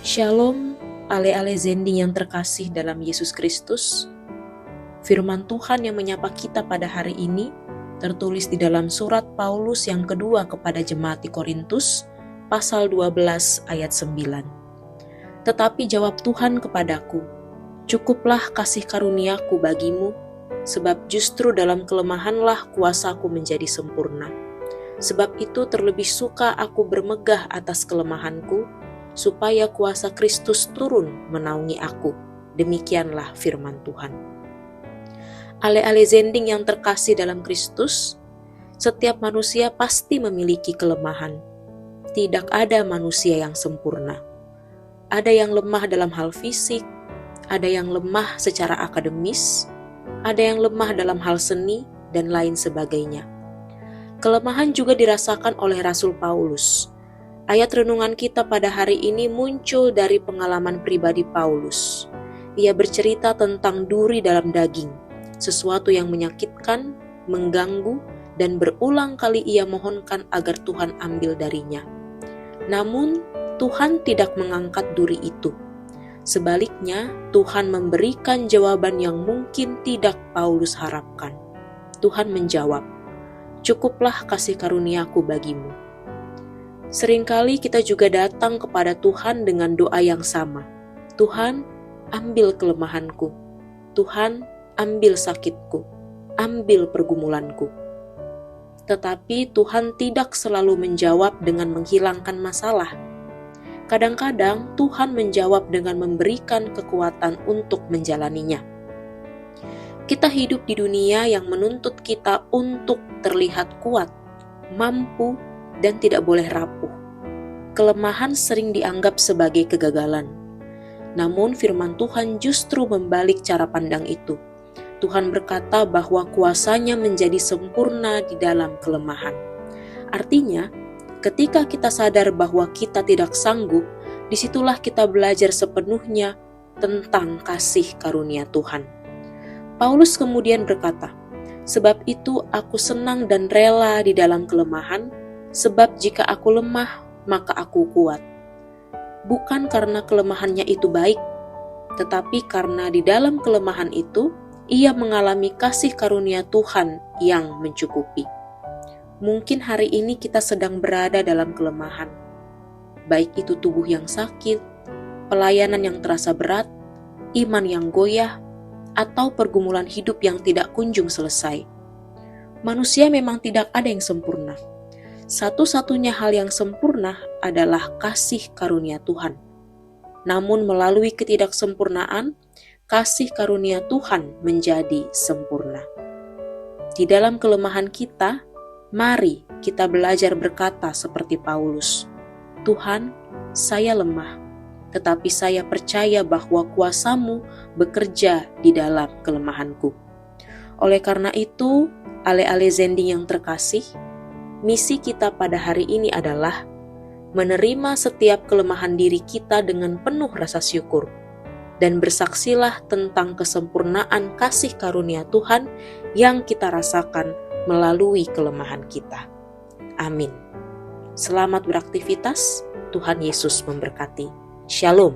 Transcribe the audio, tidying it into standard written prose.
Shalom, ale-ale Zendi yang terkasih dalam Yesus Kristus. Firman Tuhan yang menyapa kita pada hari ini tertulis di dalam surat Paulus yang kedua kepada jemaat di Korintus, pasal 12 ayat 9. Tetapi jawab Tuhan kepadaku, cukuplah kasih karuniaku bagimu, sebab justru dalam kelemahanlah kuasaku menjadi sempurna. Sebab itu terlebih suka aku bermegah atas kelemahanku, supaya kuasa Kristus turun menaungi aku. Demikianlah firman Tuhan. Ale-ale Zending yang terkasih dalam Kristus, setiap manusia pasti memiliki kelemahan. Tidak ada manusia yang sempurna. Ada yang lemah dalam hal fisik, ada yang lemah secara akademis, ada yang lemah dalam hal seni, dan lain sebagainya. Kelemahan juga dirasakan oleh Rasul Paulus. Ayat renungan kita pada hari ini muncul dari pengalaman pribadi Paulus. Ia bercerita tentang duri dalam daging, sesuatu yang menyakitkan, mengganggu, dan berulang kali ia mohonkan agar Tuhan ambil darinya. Namun, Tuhan tidak mengangkat duri itu. Sebaliknya, Tuhan memberikan jawaban yang mungkin tidak Paulus harapkan. Tuhan menjawab, "Cukuplah kasih karuniaku bagimu." Seringkali kita juga datang kepada Tuhan dengan doa yang sama. Tuhan, ambil kelemahanku. Tuhan, ambil sakitku. Ambil pergumulanku. Tetapi Tuhan tidak selalu menjawab dengan menghilangkan masalah. Kadang-kadang Tuhan menjawab dengan memberikan kekuatan untuk menjalaninya. Kita hidup di dunia yang menuntut kita untuk terlihat kuat, mampu, dan tidak boleh rapuh. Kelemahan sering dianggap sebagai kegagalan. Namun firman Tuhan justru membalik cara pandang itu. Tuhan berkata bahwa kuasanya menjadi sempurna di dalam kelemahan. Artinya, ketika kita sadar bahwa kita tidak sanggup, disitulah kita belajar sepenuhnya tentang kasih karunia Tuhan. Paulus kemudian berkata, "Sebab itu aku senang dan rela di dalam kelemahan, sebab jika aku lemah, maka aku kuat." Bukan karena kelemahannya itu baik, tetapi karena di dalam kelemahan itu, ia mengalami kasih karunia Tuhan yang mencukupi. Mungkin hari ini kita sedang berada dalam kelemahan, baik itu tubuh yang sakit, pelayanan yang terasa berat, iman yang goyah, atau pergumulan hidup yang tidak kunjung selesai. Manusia memang tidak ada yang sempurna. Satu-satunya hal yang sempurna adalah kasih karunia Tuhan. Namun melalui ketidaksempurnaan, kasih karunia Tuhan menjadi sempurna. Di dalam kelemahan kita, mari kita belajar berkata seperti Paulus, "Tuhan, saya lemah, tetapi saya percaya bahwa kuasa-Mu bekerja di dalam kelemahanku." Oleh karena itu, ale-ale Zendi yang terkasih, misi kita pada hari ini adalah menerima setiap kelemahan diri kita dengan penuh rasa syukur dan bersaksilah tentang kesempurnaan kasih karunia Tuhan yang kita rasakan melalui kelemahan kita. Amin. Selamat beraktivitas, Tuhan Yesus memberkati. Shalom.